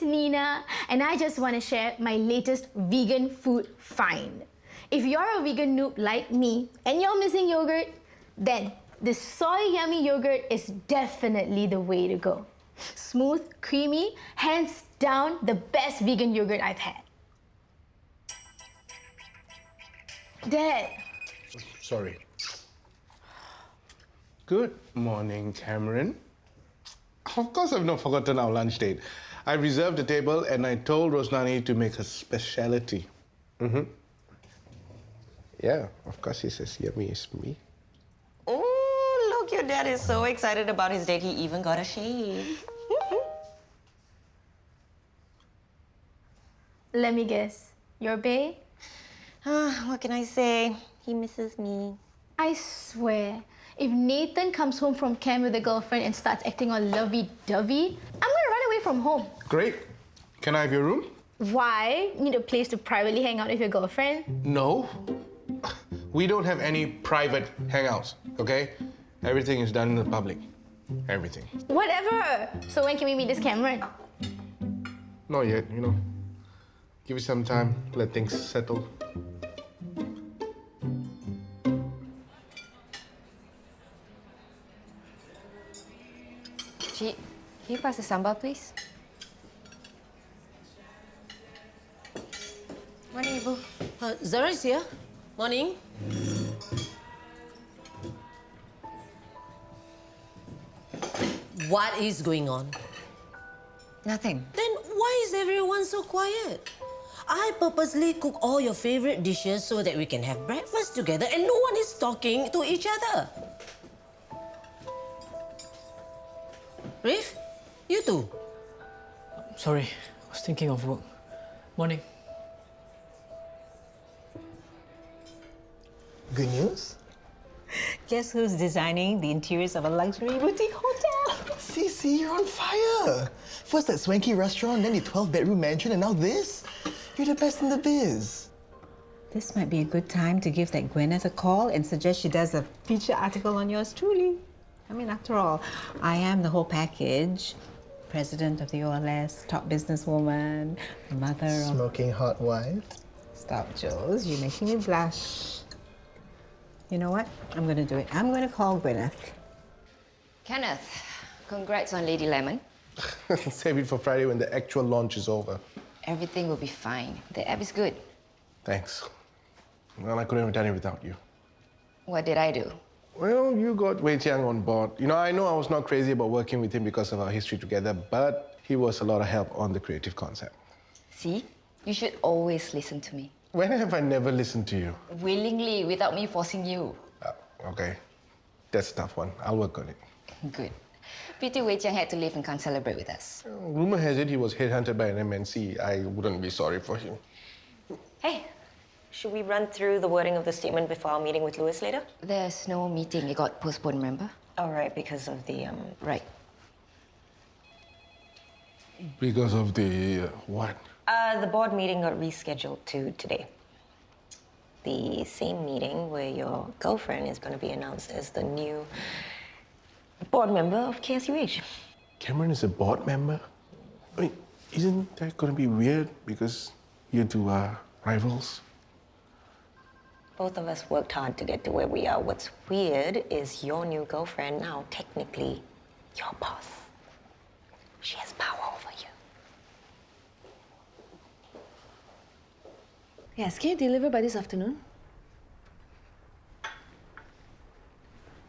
it's Nina, and I just want to share my latest vegan food find. If you're a vegan noob like me and you're missing yogurt, then this soy yummy yogurt is definitely the way to go. Smooth, creamy, hands down the best vegan yogurt I've had. Dad. Sorry. Good morning, Cameron. Of course I've not forgotten our lunch date. I reserved a table and I told Rosnani to make a speciality. Yeah, of course he says yummy is me. Oh, look, your dad is so excited about his date, he even got a shave. Let me guess. Your bae? What can I say? He misses me. I swear, if Nathan comes home from camp with a girlfriend and starts acting all lovey-dovey, I'm gonna run away from home. Great. Can I have your room? Why? Need a place to privately hang out with your girlfriend? No. We don't have any private hangouts, okay? Everything is done in the public. Everything. Whatever. So when can we meet this Cameron? Not yet, you know. Give it some time, let things settle. Cik, can you pass the sambal, please? Morning, Ibu. Zara is here. Morning. What is going on? Nothing. Then why is everyone so quiet? I purposely cook all your favorite dishes so that we can have breakfast together and no one is talking to each other. Rafe, you too. Sorry, I was thinking of work. Morning. Good news? Guess who's designing the interiors of a luxury boutique hotel? Cece, you're on fire! First that swanky restaurant, then the 12-bedroom mansion, and now this? You're the best in the biz. This might be a good time to give that Kenneth a call and suggest she does a feature article on yours truly. I mean, after all, I am the whole package. President of the OLS, top businesswoman, mother of... Smoking hot wife. Stop, Jules. You're making me blush. You know what? I'm going to do it. I'm going to call Gwyneth. Kenneth, congrats on Lady Lemon. Save it for Friday when the actual launch is over. Everything will be fine. The app is good. Thanks. Well, I couldn't have done it without you. What did I do? Well, you got Wei Chiang on board. You know, I know I was not crazy about working with him because of our history together, but he was a lot of help on the creative concept. See? You should always listen to me. When have I never listened to you? Willingly, without me forcing you. Okay. That's a tough one. I'll work on it. Good. Pity Wei Chiang had to leave and can't celebrate with us. Rumor has it he was headhunted by an MNC. I wouldn't be sorry for him. Hey, should we run through the wording of the statement before our meeting with Louis later? There's no meeting. It got postponed, remember? All right, because of the, Right. Because of the what? The board meeting got rescheduled to today. The same meeting where your girlfriend is going to be announced as the new board member of KSUH. Cameron is a board member? I mean, isn't that going to be weird because you two are rivals? Both of us worked hard to get to where we are. What's weird is your new girlfriend now technically your boss. She has power over you. Yes, can you deliver by this afternoon?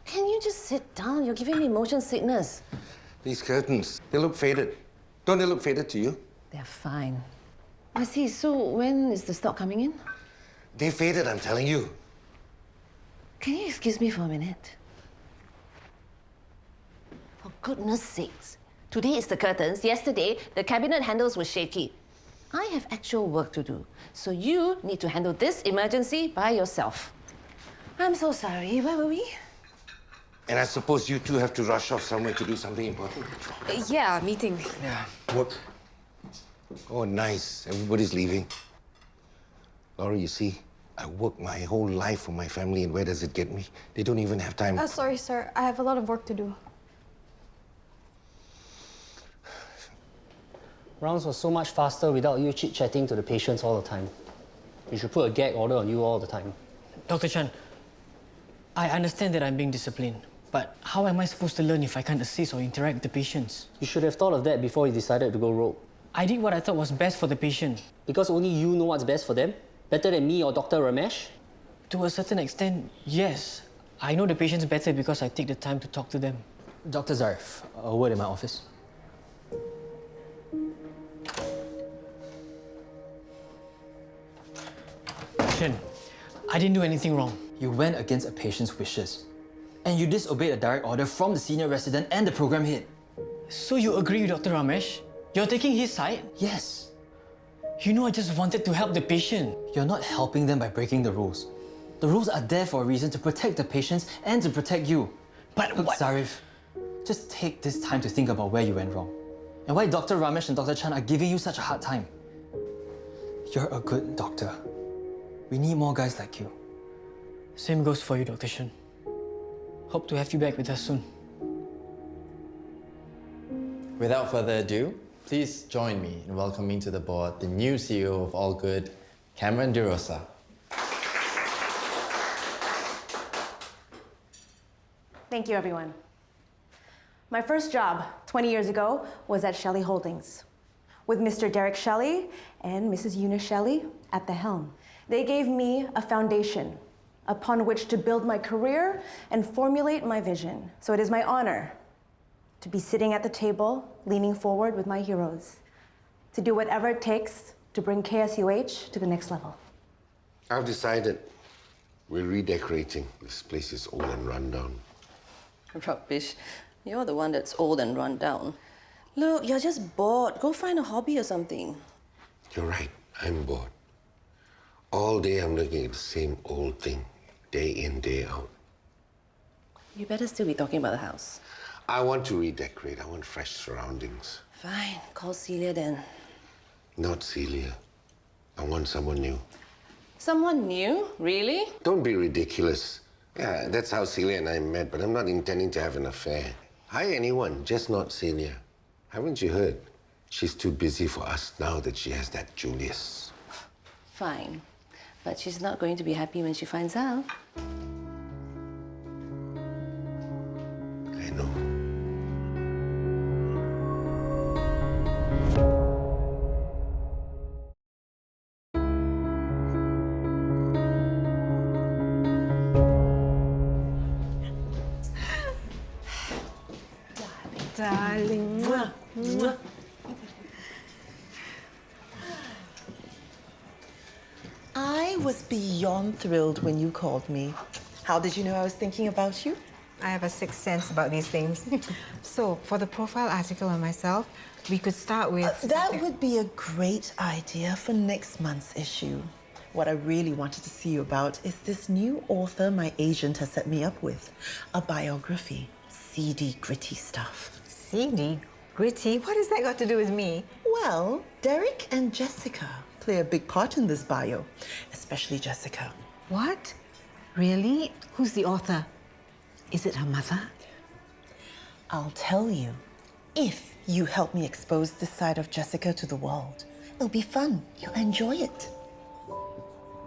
Can you just sit down? You're giving me motion sickness. These curtains, they look faded. Don't they look faded to you? They're fine. I see. So when is the stock coming in? They faded, I'm telling you. Can you excuse me for a minute? For goodness sakes. Today is the curtains. Yesterday, the cabinet handles were shaky. I have actual work to do. So you need to handle this emergency by yourself. I'm so sorry. Where were we? And I suppose you two have to rush off somewhere to do something important. Yeah, meeting. Yeah. Work. Oh, nice. Everybody's leaving. Laurie, you see, I work my whole life for my family, and where does it get me? They don't even have time. Sorry, sir. I have a lot of work to do. Rounds were so much faster without you chit-chatting to the patients all the time. You should put a gag order on you all the time. Dr. Chan, I understand that I'm being disciplined, but how am I supposed to learn if I can't assist or interact with the patients? You should have thought of that before you decided to go rogue. I did what I thought was best for the patient. Because only you know what's best for them? Better than me or Dr. Ramesh? To a certain extent, yes. I know the patients better because I take the time to talk to them. Dr. Zaryf, a word in my office. Shen, I didn't do anything wrong. You went against a patient's wishes. And you disobeyed a direct order from the senior resident and the program head. So you agree with Dr. Ramesh? You're taking his side? Yes. You know I just wanted to help the patient. You're not helping them by breaking the rules. The rules are there for a reason, to protect the patients and to protect you. But look, what? Zaryf, just take this time to think about where you went wrong. And why Dr. Ramesh and Dr. Chan are giving you such a hard time. You're a good doctor. We need more guys like you. Same goes for you, Dr. Shen. Hope to have you back with us soon. Without further ado, please join me in welcoming to the board the new CEO of All Good, Cameron DeRosa. Thank you, everyone. My first job 20 years ago was at Shelley Holdings, with Mr. Derek Shelley and Mrs. Eunice Shelley at the helm. They gave me a foundation upon which to build my career and formulate my vision. So it is my honor to be sitting at the table, leaning forward with my heroes, to do whatever it takes to bring KSUH to the next level. I've decided we're redecorating. This place is old and run down. Rubbish. You're the one that's old and run down. Look, you're just bored. Go find a hobby or something. You're right, I'm bored. All day I'm looking at the same old thing, day in, day out. You better still be talking about the house. I want to redecorate. I want fresh surroundings. Fine, call Celia then. Not Celia. I want someone new. Someone new? Really? Don't be ridiculous. Yeah, that's how Celia and I met, but I'm not intending to have an affair. Hire anyone, just not Celia. Haven't you heard? She's too busy for us now that she has that Julius. Fine. But she's not going to be happy when she finds out. I know. Darling. Mwah. Mwah. I was beyond thrilled when you called me. How did you know I was thinking about you? I have a sixth sense about these things. So, for the profile article on myself, we could start with... That would be a great idea for next month's issue. What I really wanted to see you about is this new author my agent has set me up with. A biography. Seedy, gritty stuff. Seedy? Gritty? What has that got to do with me? Well, Derek and Jessica play a big part in this bio, especially Jessica. What? Really? Who's the author? Is it her mother? I'll tell you, if you help me expose this side of Jessica to the world. It'll be fun. You'll enjoy it.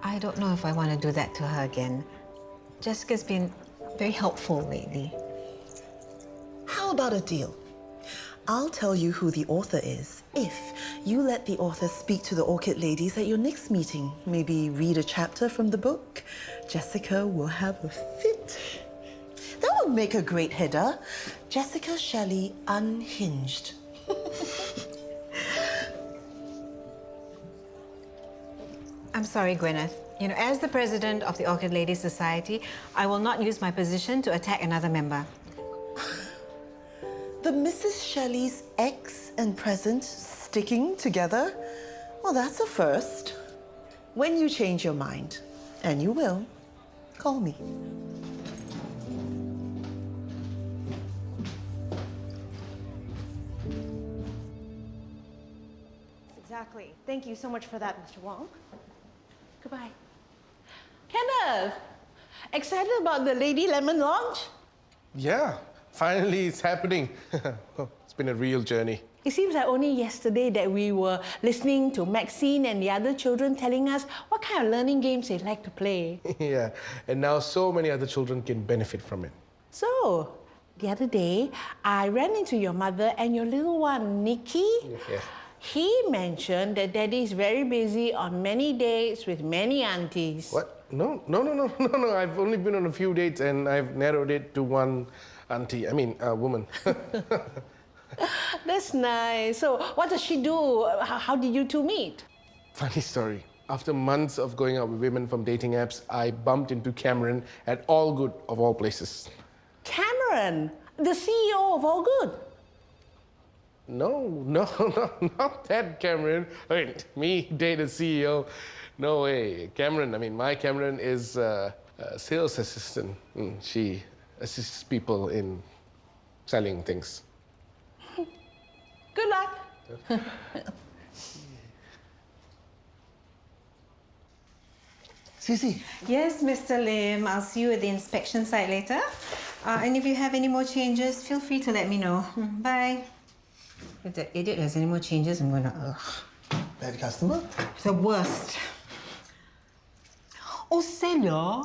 I don't know if I want to do that to her again. Jessica's been very helpful lately. How about a deal? I'll tell you who the author is if you let the author speak to the Orchid ladies at your next meeting. Maybe read a chapter from the book. Jessica will have a fit. That would make a great header. Jessica Shelley Unhinged. I'm sorry, Gwyneth. You know, as the president of the Orchid Ladies Society, I will not use my position to attack another member. The Mrs. Shelley's ex and present sticking together? Well, that's a first. When you change your mind, and you will, call me. Exactly. Thank you so much for that, Mr. Wong. Goodbye. Kenneth, excited about the Lady Lemon launch? Yeah, finally it's happening. It's been a real journey. It seems like only yesterday that we were listening to Maxine and the other children telling us what kind of learning games they like to play. Yeah, and now so many other children can benefit from it. So, the other day, I ran into your mother and your little one, Nikki. Yeah. He mentioned that Daddy is very busy on many dates with many aunties. What? No. I've only been on a few dates and I've narrowed it to one auntie. I mean, woman. That's nice. So, what does she do? How did you two meet? Funny story. After months of going out with women from dating apps, I bumped into Cameron at All Good, of all places. Cameron, the CEO of All Good. No, not that Cameron. I mean, me date a CEO. No way. Cameron, my Cameron is a sales assistant. She assists people in selling things. Good luck. Sisi. Yes, Mr. Lim. I'll see you at the inspection site later. And if you have any more changes, feel free to let me know. Bye. If the idiot has any more changes, I'm gonna... Bad customer? The worst. Oh, Celia,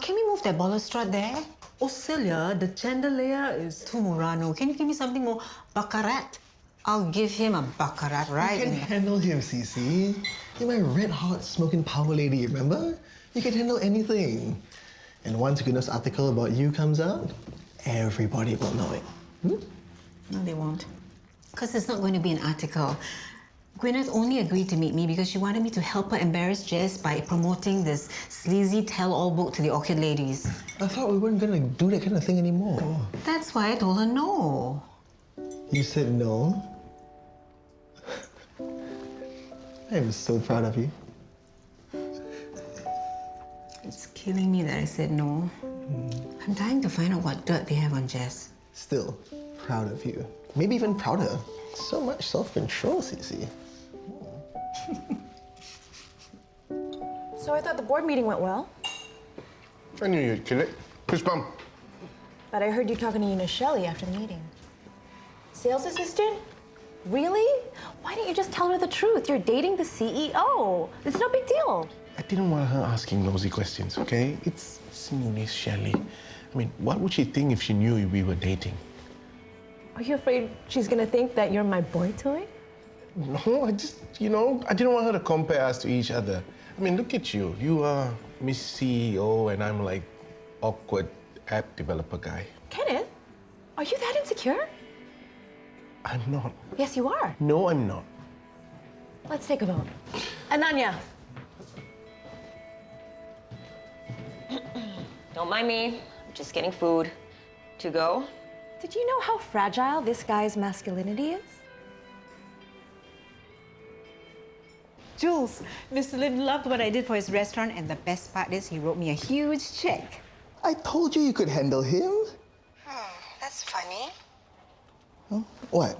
can we move that balustrade there? Oh, Celia, the chandelier is too Murano. Can you give me something more baccarat? I'll give him a baccarat, right? You can handle him, Sisi. You're my red-hot smoking power lady, remember? You can handle anything. And once Gwyneth's article about you comes out, everybody will know it. No, they won't. Because it's not going to be an article. Gwyneth only agreed to meet me because she wanted me to help her embarrass Jess by promoting this sleazy tell-all book to the Orchid ladies. I thought we weren't going to do that kind of thing anymore. That's why I told her no. You said no? I am so proud of you. It's killing me that I said no. I'm dying to find out what dirt they have on Jess. Still proud of you. Maybe even prouder. So much self-control, Sisi. So I thought the board meeting went well. I knew you'd kill it. Push bum. But I heard you talking to Una Shelley after the meeting. Sales assistant? Really? Why didn't you just tell her the truth? You're dating the CEO. It's no big deal. I didn't want her asking nosy questions, okay? It's Miss Shelley. What would she think if she knew we were dating? Are you afraid she's gonna think that you're my boy toy? No, I just, I didn't want her to compare us to each other. Look at you. You are Miss CEO and I'm like awkward app developer guy. Kenneth, are you that insecure? I'm not. Yes, you are. No, I'm not. Let's take a vote. Ananya. Don't mind me. I'm just getting food. To go? Did you know how fragile this guy's masculinity is? Jules, Mr. Lim loved what I did for his restaurant, and the best part is he wrote me a huge check. I told you you could handle him. That's funny. Huh? What?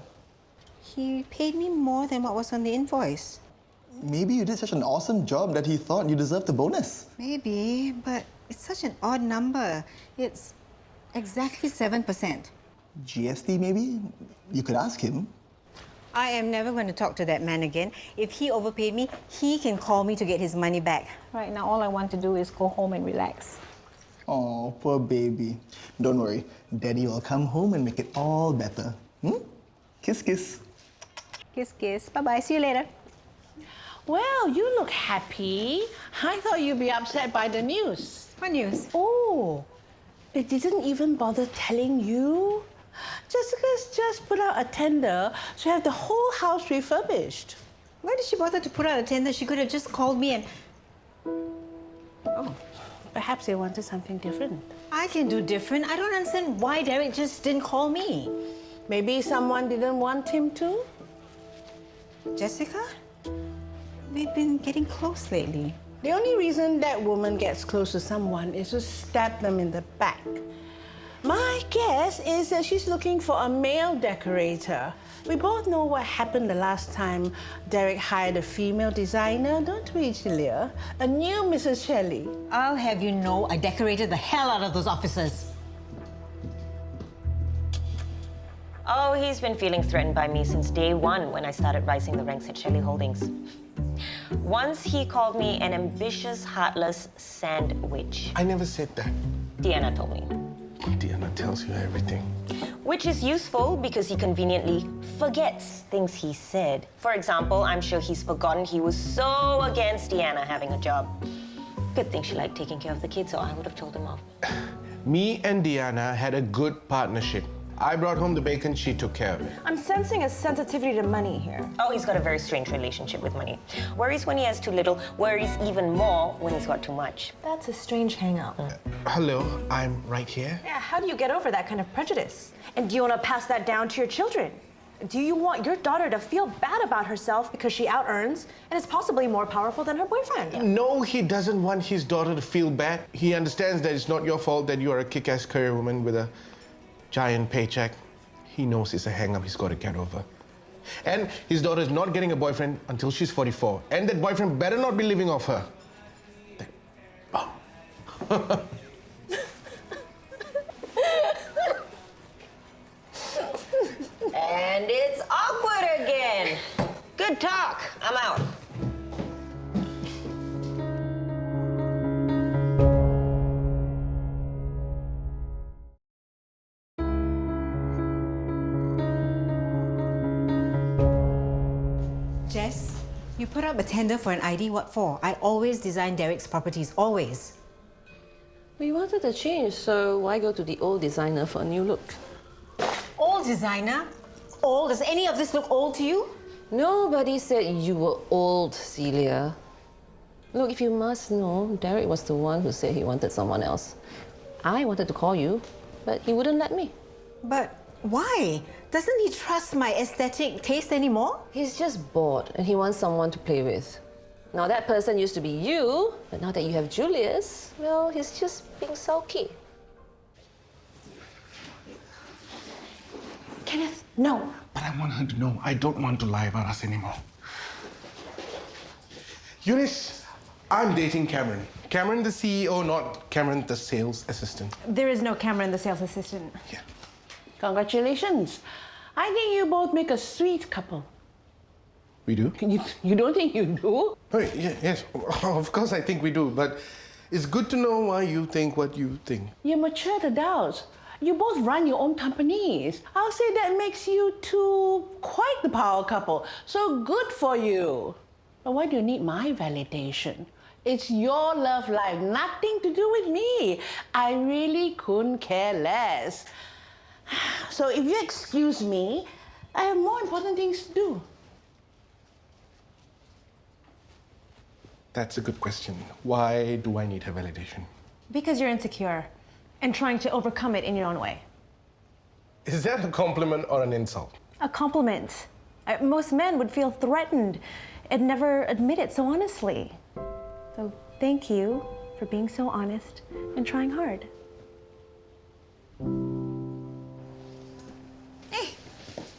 He paid me more than what was on the invoice. Maybe you did such an awesome job that he thought you deserved the bonus. Maybe, but it's such an odd number. It's exactly 7%. GST, maybe? You could ask him. I am never going to talk to that man again. If he overpaid me, he can call me to get his money back. Right now, all I want to do is go home and relax. Oh, poor baby. Don't worry. Daddy will come home and make it all better. Kiss, kiss. Kiss, kiss. Bye-bye. See you later. Well, you look happy. I thought you'd be upset by the news. What news? Oh, they didn't even bother telling you? Jessica's just put out a tender to have the whole house refurbished. Why did she bother to put out a tender? She could have just called me and... Oh, perhaps they wanted something different. I can do different. I don't understand why Derek just didn't call me. Maybe someone didn't want him to? Jessica? We've been getting close lately. The only reason that woman gets close to someone is to stab them in the back. My guess is that she's looking for a male decorator. We both know what happened the last time Derek hired a female designer, don't we, Julia? A new Mrs. Shelley. I'll have you know I decorated the hell out of those offices. Oh, he's been feeling threatened by me since day one when I started rising the ranks at Shelley Holdings. Once he called me an ambitious, heartless sandwich. I never said that. Deanna told me. Deanna tells you everything. Which is useful because he conveniently forgets things he said. For example, I'm sure he's forgotten he was so against Deanna having a job. Good thing she liked taking care of the kids, or I would have told him off. Me and Deanna had a good partnership. I brought home the bacon, she took care of it. I'm sensing a sensitivity to money here. Oh, he's got a very strange relationship with money. Worries when he has too little, worries even more when he's got too much. That's a strange hangout. Hello, I'm right here. Yeah, how do you get over that kind of prejudice? And do you want to pass that down to your children? Do you want your daughter to feel bad about herself because she out-earns and is possibly more powerful than her boyfriend? No, he doesn't want his daughter to feel bad. He understands that it's not your fault that you are a kick-ass career woman with a giant paycheck. He knows it's a hang-up he's got to get over. And his daughter is not getting a boyfriend until she's 44. And that boyfriend better not be living off her. Oh. And it's awkward again. Good talk. I'm out. Jess, you put up a tender for an ID, what for? I always design Derek's properties, always. We wanted to change, so why go to the old designer for a new look? Old designer? Old? Does any of this look old to you? Nobody said you were old, Celia. Look, if you must know, Derek was the one who said he wanted someone else. I wanted to call you, but he wouldn't let me. But why? Doesn't he trust my aesthetic taste anymore? He's just bored and he wants someone to play with. Now that person used to be you, but now that you have Julius, well, he's just being sulky. Kenneth, no. But I want her to know I don't want to lie about us anymore. Eunice, I'm dating Cameron. Cameron the CEO, not Cameron the sales assistant. There is no Cameron, the sales assistant. Yeah. Congratulations. I think you both make a sweet couple. We do? You don't think you do? Oh, yeah, yes, of course I think we do, but it's good to know why you think what you think. You're mature adults. You both run your own companies. I'll say that makes you two quite the power couple. So good for you. But why do you need my validation? It's your love life, nothing to do with me. I really couldn't care less. So if you excuse me, I have more important things to do. That's a good question. Why do I need her validation? Because you're insecure and trying to overcome it in your own way. Is that a compliment or an insult? A compliment. Most men would feel threatened and never admit it so honestly. So thank you for being so honest and trying hard. Hey,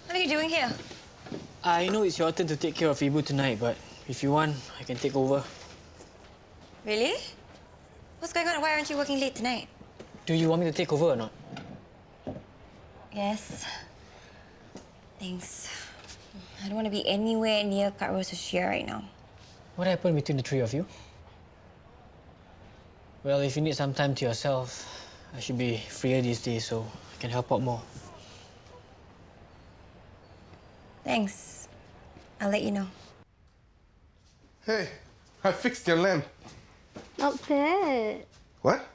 what are you doing here? I know it's your turn to take care of Ibu tonight, but if you want, I can take over. Really? What's going on? Why aren't you working late tonight? Do you want me to take over or not? Yes. Thanks. I don't want to be anywhere near Kak Rose or Syirah right now. What happened between the three of you? Well, if you need some time to yourself, I should be freer these days, so I can help out more. Thanks. I'll let you know. Hey, I fixed your lamp. Not bad. What?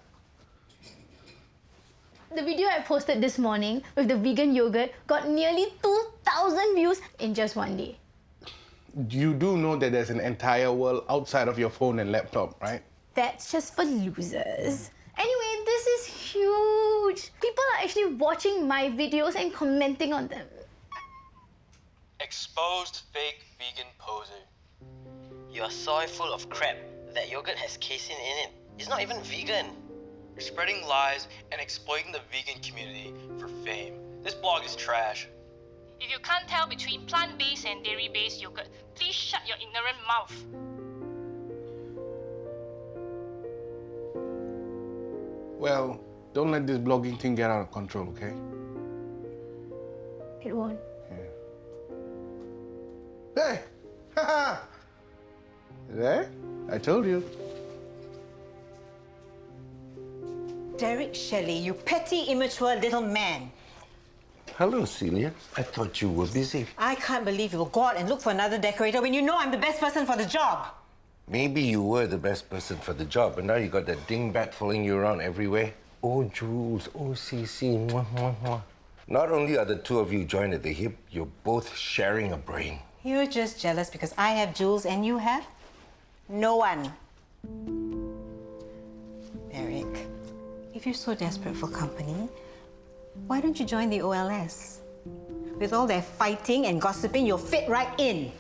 The video I posted this morning with the vegan yogurt got nearly 2,000 views in just one day. You do know that there's an entire world outside of your phone and laptop, right? That's just for losers. Anyway, this is huge. People are actually watching my videos and commenting on them. Exposed fake vegan poser. You are soy full of crap. That yogurt has casein in it. It's not even vegan. You're spreading lies and exploiting the vegan community for fame. This blog is trash. If you can't tell between plant-based and dairy-based yogurt, please shut your ignorant mouth. Well, don't let this blogging thing get out of control, okay? It won't. Hey! Haha! There? I told you. Derek Shelley, you petty, immature little man. Hello, Celia. I thought you were busy. I can't believe you will go out and look for another decorator when you know I'm the best person for the job. Maybe you were the best person for the job, but now you got that dingbat following you around everywhere. Oh, Jules. Oh, Cece. Mwah, mwah, mwah. Not only are the two of you joined at the hip, you're both sharing a brain. You're just jealous because I have Jules and you have no one. Derek, if you're so desperate for company, why don't you join the OLS? With all their fighting and gossiping, you'll fit right in.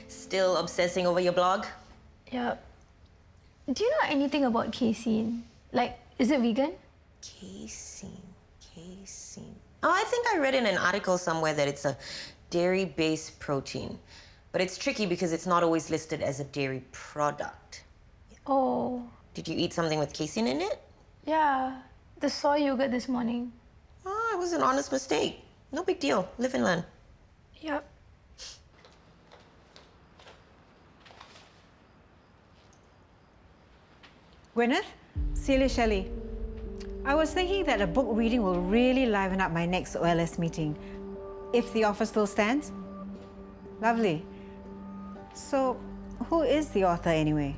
Still obsessing over your blog? Yeah. Do you know anything about casein? Like, is it vegan? Casein. Oh, I think I read in an article somewhere that it's a dairy-based protein. But it's tricky because it's not always listed as a dairy product. Oh. Did you eat something with casein in it? Yeah. The soy yogurt this morning. Oh, it was an honest mistake. No big deal. Live and learn. Yep. Gwyneth, Celia Shelley. I was thinking that a book reading will really liven up my next OLS meeting. If the offer still stands? Lovely. So, who is the author anyway?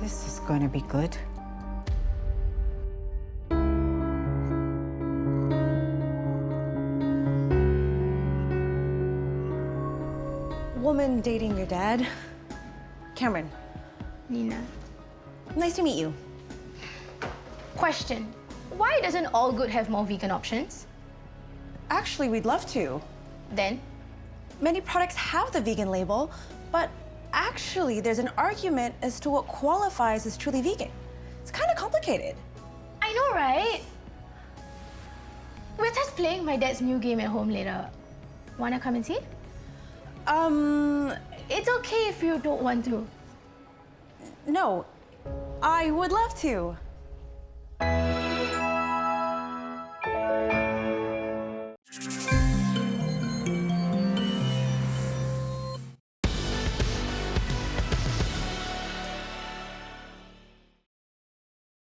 This is going to be good. Woman dating your dad. Cameron. Nina. Nice to meet you. Question. Why doesn't All Good have more vegan options? Actually, we'd love to. Then? Many products have the vegan label, but actually there's an argument as to what qualifies as truly vegan. It's kind of complicated. I know, right? We're just playing my dad's new game at home later. Wanna come and see? It's okay if you don't want to. No, I would love to.